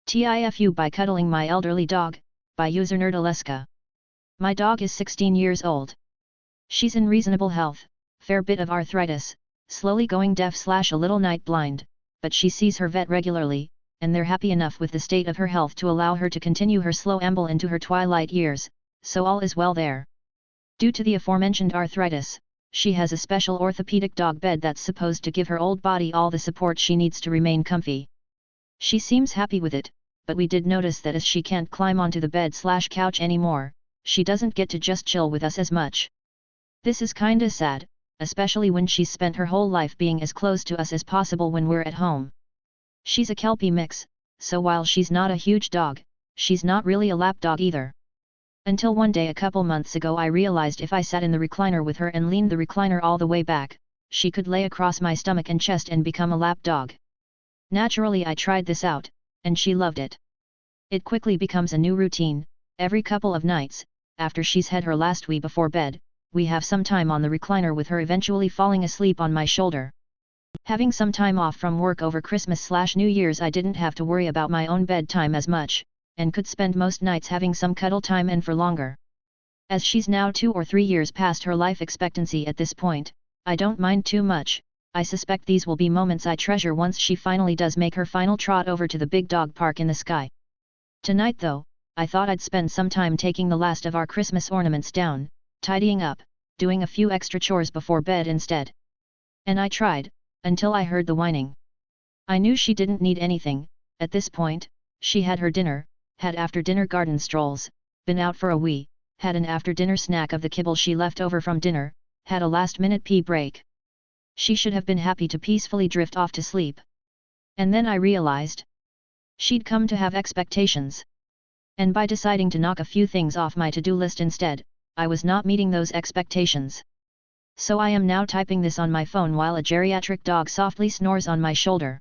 TIFU by cuddling my elderly dog, by user Nerdaleska. My dog is 16 years old. She's in reasonable health, fair bit of arthritis, slowly going deaf/a little night blind, but she sees her vet regularly, and they're happy enough with the state of her health to allow her to continue her slow amble into her twilight years, so all is well there. Due to the aforementioned arthritis, she has a special orthopedic dog bed that's supposed to give her old body all the support she needs to remain comfy. She seems happy with it, but we did notice that as she can't climb onto the bed/couch anymore, she doesn't get to just chill with us as much. This is kinda sad, especially when she's spent her whole life being as close to us as possible when we're at home. She's a Kelpie mix, so while she's not a huge dog, she's not really a lap dog either. Until one day a couple months ago I realized if I sat in the recliner with her and leaned the recliner all the way back, she could lay across my stomach and chest and become a lap dog. Naturally I tried this out, and she loved it. It quickly becomes a new routine. Every couple of nights, after she's had her last wee before bed, we have some time on the recliner with her eventually falling asleep on my shoulder. Having some time off from work over Christmas/New Year's I didn't have to worry about my own bedtime as much, and could spend most nights having some cuddle time and for longer. As she's now 2 or 3 years past her life expectancy at this point, I don't mind too much. I suspect these will be moments I treasure once she finally does make her final trot over to the big dog park in the sky. Tonight though, I thought I'd spend some time taking the last of our Christmas ornaments down, tidying up, doing a few extra chores before bed instead. And I tried, until I heard the whining. I knew she didn't need anything. At this point, she had her dinner, had after-dinner garden strolls, been out for a wee, had an after-dinner snack of the kibble she left over from dinner, had a last-minute pee break. She should have been happy to peacefully drift off to sleep. And then I realized she'd come to have expectations. And by deciding to knock a few things off my to-do list instead, I was not meeting those expectations. So I am now typing this on my phone while a geriatric dog softly snores on my shoulder.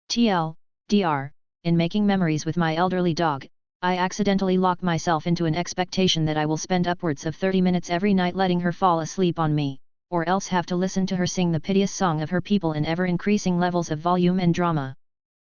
TLDR, in making memories with my elderly dog, I accidentally lock myself into an expectation that I will spend upwards of 30 minutes every night letting her fall asleep on me, or else have to listen to her sing the piteous song of her people in ever-increasing levels of volume and drama.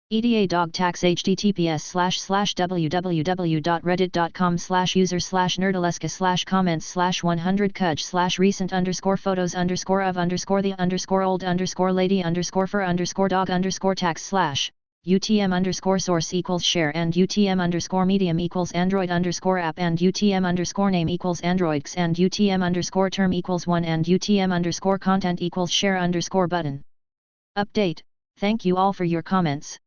EDA dog tax https://www.reddit.com/user/nerdaleska/comment/100 cuddge/recent_photos_the_score of_score the_source equals share and UTM_medium equals Android_app and UTM_name equals Androids and UTM_term equals 1 and UTM_content equals share_button. Update. Thank you all for your comments.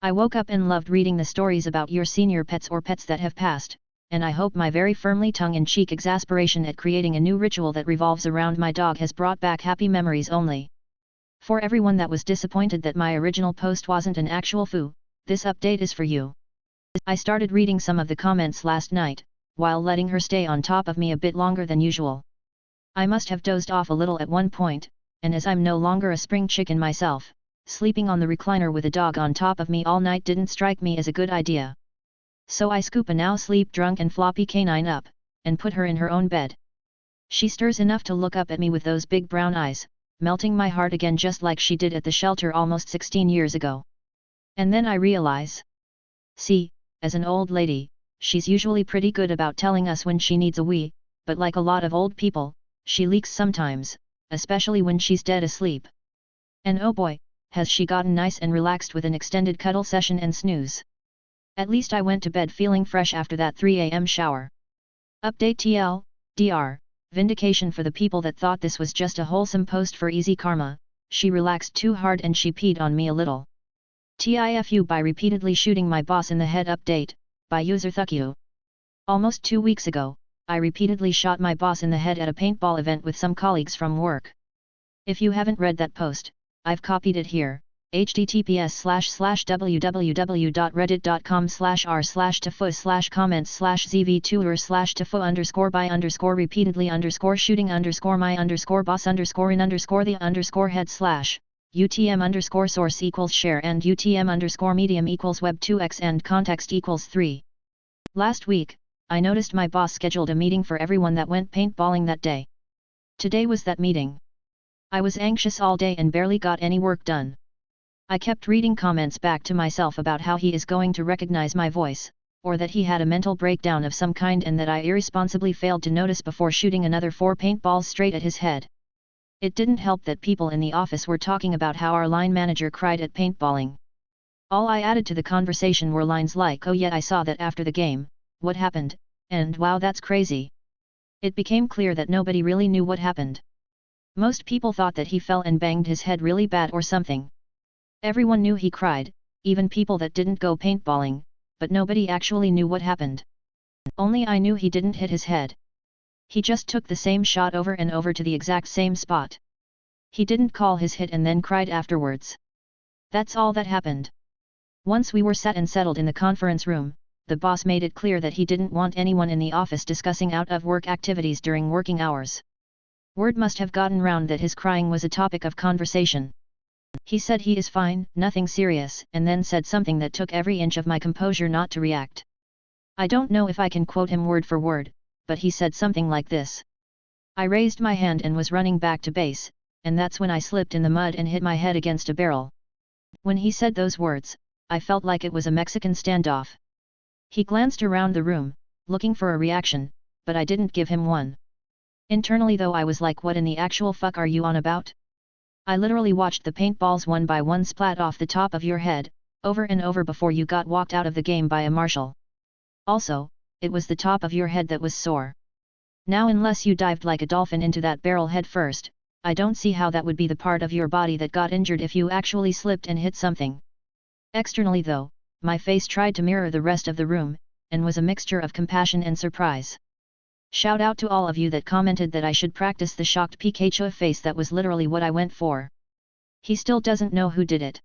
I woke up and loved reading the stories about your senior pets or pets that have passed, and I hope my very firmly tongue-in-cheek exasperation at creating a new ritual that revolves around my dog has brought back happy memories only. For everyone that was disappointed that my original post wasn't an actual foo, this update is for you. I started reading some of the comments last night, while letting her stay on top of me a bit longer than usual. I must have dozed off a little at one point, and as I'm no longer a spring chicken myself, sleeping on the recliner with a dog on top of me all night didn't strike me as a good idea. So I scoop a now sleep-drunk and floppy canine up, and put her in her own bed. She stirs enough to look up at me with those big brown eyes, melting my heart again just like she did at the shelter almost 16 years ago. And then I realize. See, as an old lady, she's usually pretty good about telling us when she needs a wee, but like a lot of old people, she leaks sometimes, especially when she's dead asleep. And oh boy, has she gotten nice and relaxed with an extended cuddle session and snooze. At least I went to bed feeling fresh after that 3 a.m. shower. Update TLDR, vindication for the people that thought this was just a wholesome post for easy karma. She relaxed too hard and she peed on me a little. TIFU by repeatedly shooting my boss in the head. Update, by user Thuckyu. Almost 2 weeks ago, I repeatedly shot my boss in the head at a paintball event with some colleagues from work. If you haven't read that post, I've copied it here. https://www.reddit.com/r/TIFU_by_repeatedly_shooting_my_boss_my_the_score _UTM_source equals share and UTM_medium equals web2x and context equals 3. Last week, I noticed my boss scheduled a meeting for everyone that went paintballing that day. Today was that meeting. I was anxious all day and barely got any work done. I kept reading comments back to myself about how he is going to recognize my voice, or that he had a mental breakdown of some kind and that I irresponsibly failed to notice before shooting another 4 paintballs straight at his head. It didn't help that people in the office were talking about how our line manager cried at paintballing. All I added to the conversation were lines like, "Oh yeah, I saw that after the game, what happened, and wow, that's crazy." It became clear that nobody really knew what happened. Most people thought that he fell and banged his head really bad or something. Everyone knew he cried, even people that didn't go paintballing, but nobody actually knew what happened. Only I knew he didn't hit his head. He just took the same shot over and over to the exact same spot. He didn't call his hit and then cried afterwards. That's all that happened. Once we were sat and settled in the conference room, the boss made it clear that he didn't want anyone in the office discussing out-of-work activities during working hours. Word must have gotten round that his crying was a topic of conversation. He said he is fine, nothing serious, and then said something that took every inch of my composure not to react. I don't know if I can quote him word for word, but he said something like this. I raised my hand and was running back to base, and that's when I slipped in the mud and hit my head against a barrel. When he said those words, I felt like it was a Mexican standoff. He glanced around the room, looking for a reaction, but I didn't give him one. Internally though I was like, what in the actual fuck are you on about? I literally watched the paintballs one by one splat off the top of your head, over and over before you got walked out of the game by a marshal. Also, it was the top of your head that was sore. Now unless you dived like a dolphin into that barrel head first, I don't see how that would be the part of your body that got injured if you actually slipped and hit something. Externally though, my face tried to mirror the rest of the room, and was a mixture of compassion and surprise. Shout out to all of you that commented that I should practice the shocked Pikachu face. That was literally what I went for. He still doesn't know who did it.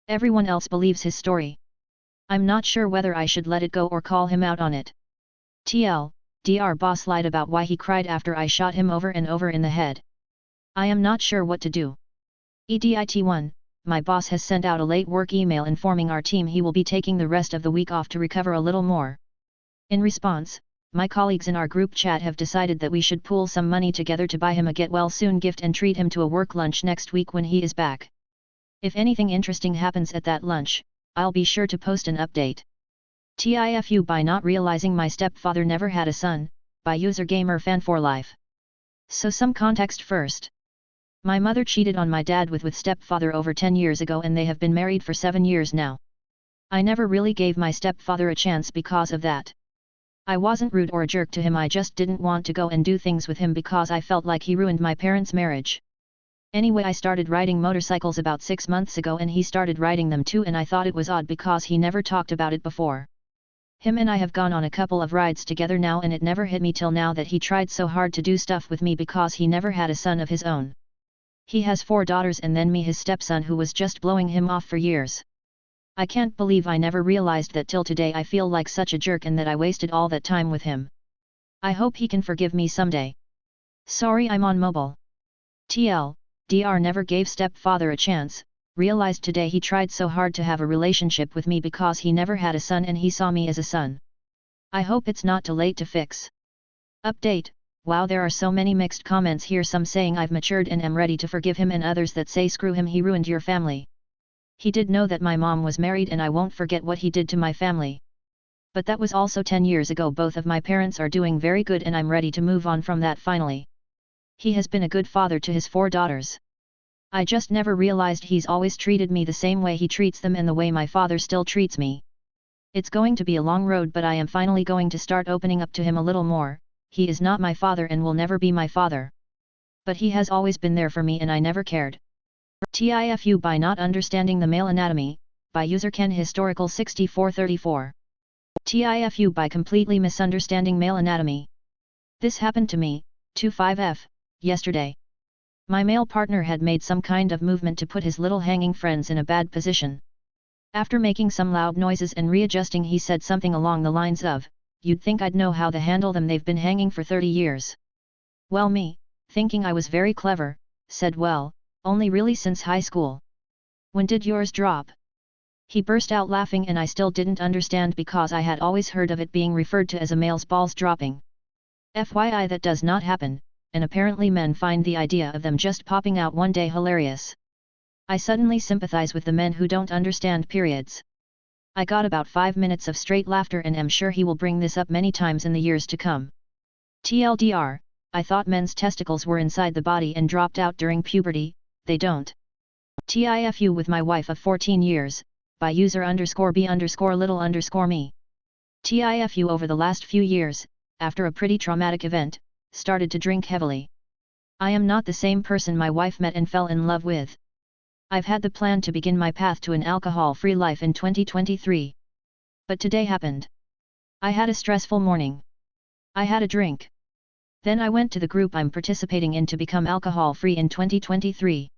Everyone else believes his story. I'm not sure whether I should let it go or call him out on it. Dr. Boss lied about why he cried after I shot him over and over in the head. I am not sure what to do. EDIT1, my boss has sent out a late work email informing our team he will be taking the rest of the week off to recover a little more. In response, my colleagues in our group chat have decided that we should pool some money together to buy him a get well soon gift and treat him to a work lunch next week when he is back. If anything interesting happens at that lunch, I'll be sure to post an update. TIFU by not realizing my stepfather never had a son, by user gamer fan for life. So some context first. My mother cheated on my dad with stepfather over 10 years ago and they have been married for 7 years now. I never really gave my stepfather a chance because of that. I wasn't rude or a jerk to him, I just didn't want to go and do things with him because I felt like he ruined my parents' marriage. Anyway, I started riding motorcycles about 6 months ago and he started riding them too, and I thought it was odd because he never talked about it before. Him and I have gone on a couple of rides together now and it never hit me till now that he tried so hard to do stuff with me because he never had a son of his own. He has 4 daughters and then me, his stepson, who was just blowing him off for years. I can't believe I never realized that till today. I feel like such a jerk and that I wasted all that time with him. I hope he can forgive me someday. Sorry, I'm on mobile. Dr. never gave stepfather a chance, realized today he tried so hard to have a relationship with me because he never had a son and he saw me as a son. I hope it's not too late to fix. Update. Wow, there are so many mixed comments here, some saying I've matured and am ready to forgive him and others that say screw him, he ruined your family. He did know that my mom was married and I won't forget what he did to my family. But that was also 10 years ago. Both of my parents are doing very good and I'm ready to move on from that finally. He has been a good father to his 4 daughters. I just never realized he's always treated me the same way he treats them and the way my father still treats me. It's going to be a long road, but I am finally going to start opening up to him a little more. He is not my father and will never be my father. But he has always been there for me and I never cared. TIFU by not understanding the male anatomy, by user Ken Historical 6434. TIFU by completely misunderstanding male anatomy. This happened to me, 25F, yesterday. My male partner had made some kind of movement to put his little hanging friends in a bad position. After making some loud noises and readjusting, he said something along the lines of, "You'd think I'd know how to handle them, they've been hanging for 30 years. Well, me, thinking I was very clever, said, well, only really since high school. When did yours drop? He burst out laughing and I still didn't understand because I had always heard of it being referred to as a male's balls dropping. FYI, that does not happen, and apparently men find the idea of them just popping out one day hilarious. I suddenly sympathize with the men who don't understand periods. I got about 5 minutes of straight laughter and am sure he will bring this up many times in the years to come. TLDR, I thought men's testicles were inside the body and dropped out during puberty, they don't. TIFU with my wife of 14 years, by user_b_little_me. TIFU over the last few years, after a pretty traumatic event, started to drink heavily. I am not the same person my wife met and fell in love with. I've had the plan to begin my path to an alcohol-free life in 2023. But today happened. I had a stressful morning. I had a drink. Then I went to the group I'm participating in to become alcohol-free in 2023.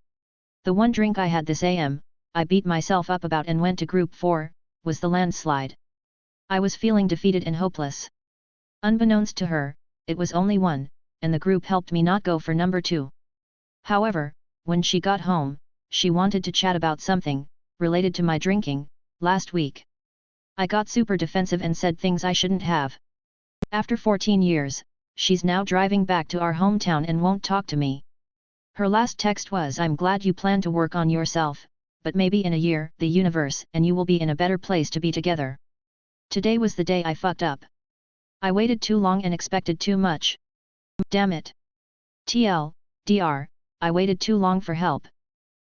The one drink I had this AM, I beat myself up about and went to group 4, was the landslide. I was feeling defeated and hopeless. Unbeknownst to her, it was only one, and the group helped me not go for number 2. However, when she got home, she wanted to chat about something, related to my drinking, last week. I got super defensive and said things I shouldn't have. After 14 years, she's now driving back to our hometown and won't talk to me. Her last text was, "I'm glad you plan to work on yourself, but maybe in a year, the universe and you will be in a better place to be together." Today was the day I fucked up. I waited too long and expected too much. Damn it. TL, DR, I waited too long for help.